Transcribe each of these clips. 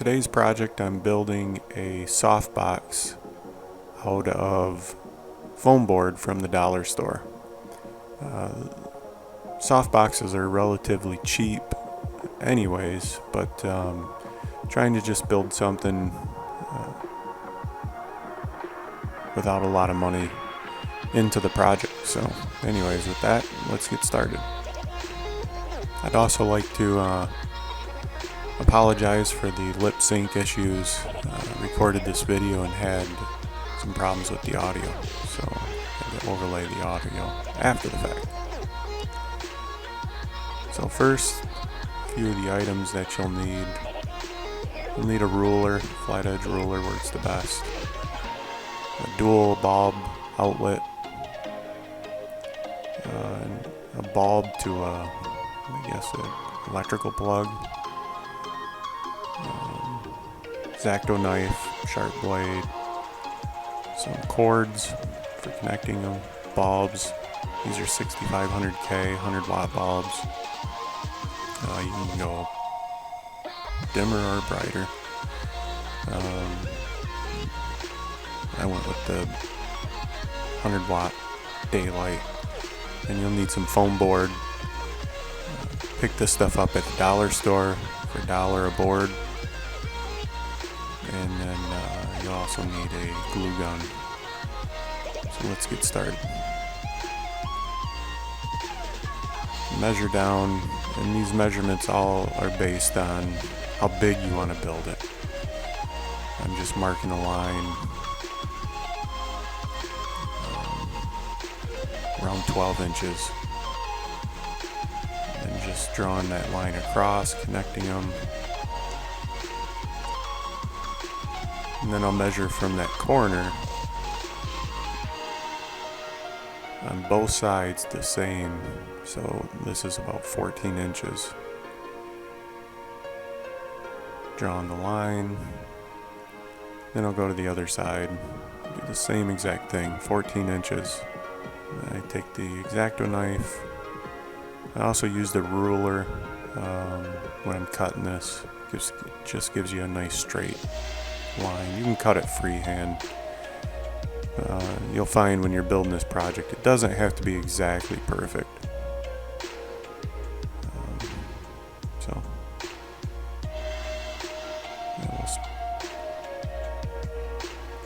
today's project, I'm building a softbox out of foam board from the dollar store. Softboxes are relatively cheap anyways, but trying to just build something without a lot of money into the project. So anyways, with that, let's get started. I'd also like to apologize for the lip sync issues. Recorded this video and had some problems with the audio, so I had to overlay the audio after the fact. So first, a few of the items that you'll need. You'll need a ruler, flat edge ruler works the best. A dual bulb outlet, and a bulb to an electrical plug, X-Acto knife, sharp blade, some cords for connecting them, bulbs. These are 6500K 100-watt bulbs. You can go dimmer or brighter. I went with the 100-watt daylight. And you'll need some foam board. Pick this stuff up at the dollar store for $1 a board. And then you'll also need a glue gun. So let's get started. Measure down, and these measurements all are based on how big you want to build it. I'm just marking a line around 12 inches and just drawing that line across, connecting them, and then I'll measure from that corner on both sides the same. So this is about 14 inches. Drawing the line, then I'll go to the other side, do the same exact thing, 14 inches. I take the X-Acto knife. I also use the ruler when I'm cutting this. Just gives you a nice straight line. You can cut it freehand. You'll find when you're building this project, it doesn't have to be exactly perfect. So we'll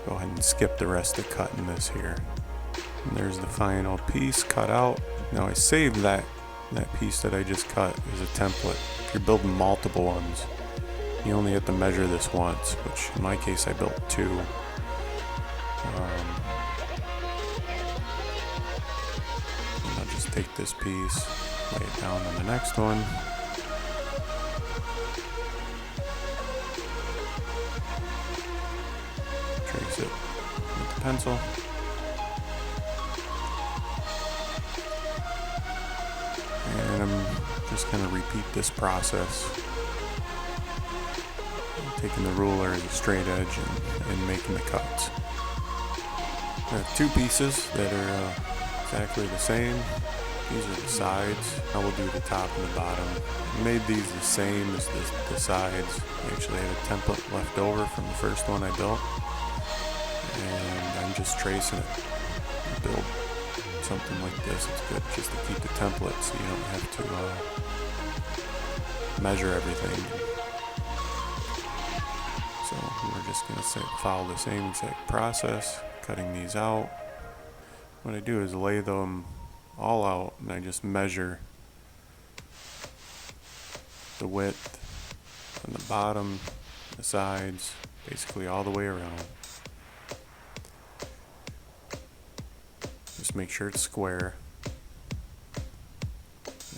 go ahead and skip the rest of cutting this here. And there's the final piece cut out. Now I saved that piece that I just cut as a template. If you're building multiple ones, you only have to measure this once, which in my case I built two. And I'll just take this piece, lay it down on the next one. Trace it with the pencil. And I'm just going to repeat this process. I'm taking the ruler as a straight edge and making the cuts. I have two pieces that are exactly the same. These are the sides. I will do the top and the bottom. I made these the same as the sides. I actually had a template left over from the first one I built. And I'm just tracing it to build something like this. It's good just to keep the template so you don't have to measure everything. So we're just going to follow the same exact process, cutting these out. What I do is lay them all out and I just measure the width on the bottom, the sides, basically all the way around. Just make sure it's square,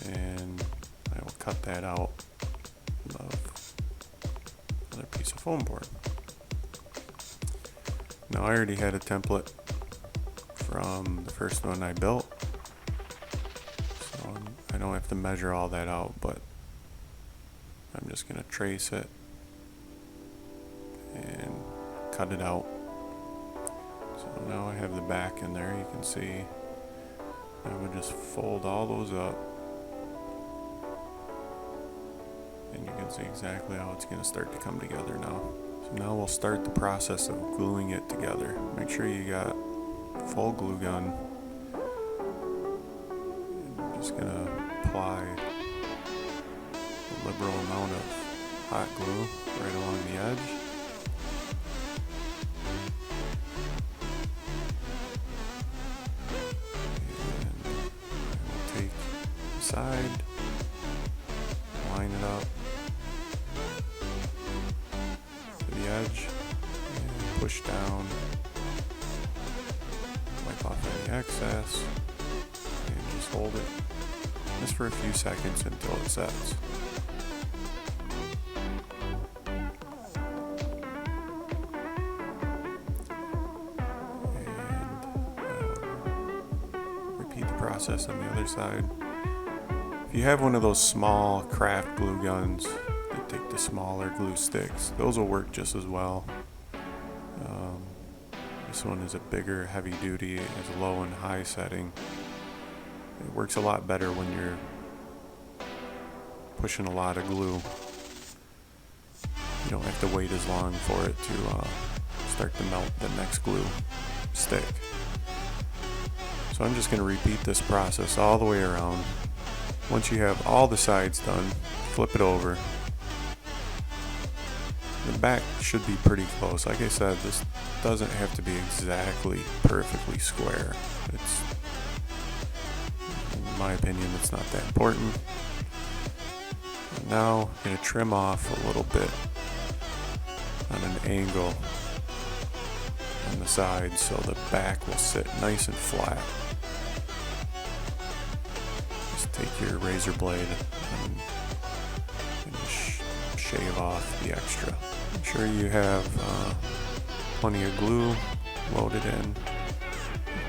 and I will cut that out of another piece of foam board. Now I already had a template from the first one I built, so I don't have to measure all that out, but I'm just going to trace it and cut it out. So now I have the back in there, you can see. I would just fold all those up, and you can can see exactly how it's going to start to come together now. So now we'll start the process of gluing it together. Make sure you got full glue gun. I'm just going to apply a liberal amount of hot glue right along the edge. Side, line it up to the edge, and push down, wipe off any excess, and just hold it just for a few seconds until it sets. And repeat the process on the other side. If you have one of those small craft glue guns that take the smaller glue sticks, those will work just as well. This one is a bigger, heavy duty, it has a low and high setting. It works a lot better when you're pushing a lot of glue. You don't have to wait as long for it to start to melt the next glue stick. So I'm just going to repeat this process all the way around. Once you have all the sides done, flip it over. The back should be pretty close. Like I said, this doesn't have to be exactly perfectly square. It's, in my opinion, it's not that important. And now I'm going to trim off a little bit on an angle on the side so the back will sit nice and flat. Take your razor blade and just shave off the extra. Make sure you have plenty of glue loaded in.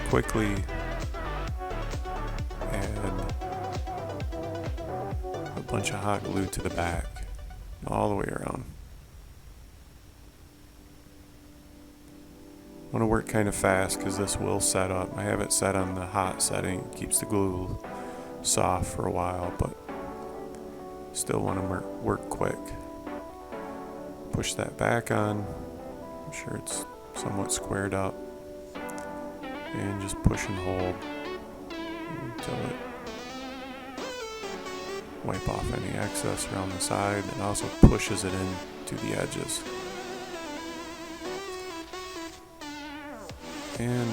Quickly add a bunch of hot glue to the back, all the way around. I want to work kind of fast because this will set up. I have it set on the hot setting. It keeps the glue soft for a while, but still want to work quick. Push that back on, make sure it's somewhat squared up, and just push and hold until it wipe off any excess around the side, and also pushes it into the edges. And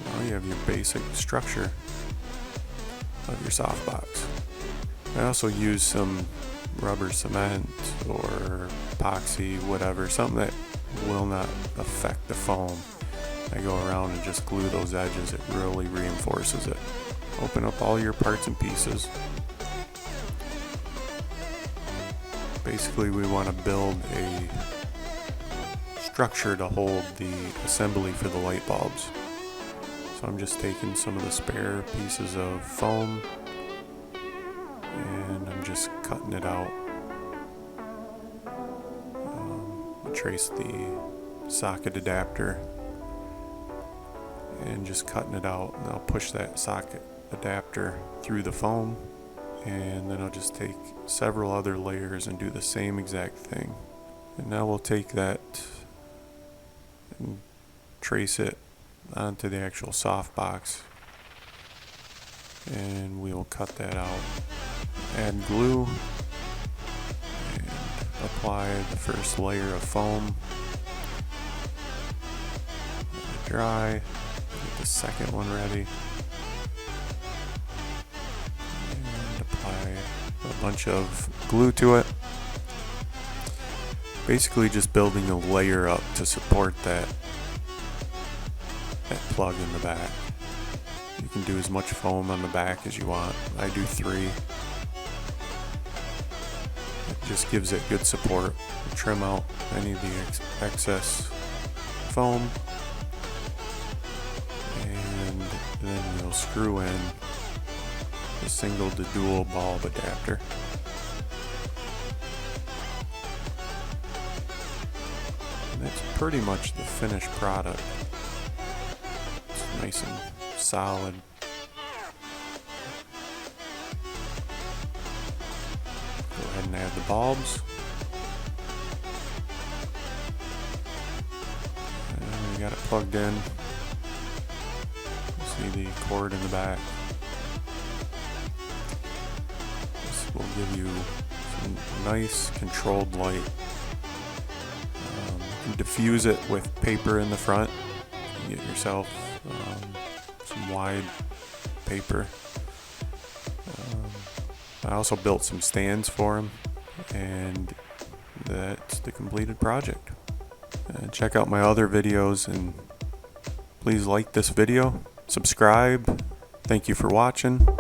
now you have your basic structure of your softbox. I also use some rubber cement or epoxy, whatever, something that will not affect the foam. I go around and just glue those edges. It really reinforces it. Open up all your parts and pieces. Basically, we want to build a structure to hold the assembly for the light bulbs. So I'm just taking some of the spare pieces of foam and I'm just cutting it out. Trace the socket adapter and just cutting it out, and I'll push that socket adapter through the foam, and then I'll just take several other layers and do the same exact thing. And now we'll take that and trace it onto the actual softbox, and we will cut that out. Add glue and apply the first layer of foam. Let it dry. Get the second one ready. And apply a bunch of glue to it. Basically just building a layer up to support that plug in the back. You can do as much foam on the back as you want. I do 3. It just gives it good support. Trim out any of the excess foam, and then you'll screw in the single to dual bulb adapter. And that's pretty much the finished product. It's nice and solid. Go ahead and add add the bulbs. And we got it plugged in. See the cord in the back. This will give you some nice controlled light. You diffuse it with paper in the front. You get yourself some wide paper. I also built some stands for him, and that's the completed project. Check out my other videos, and please like this video, subscribe. Thank you for watching.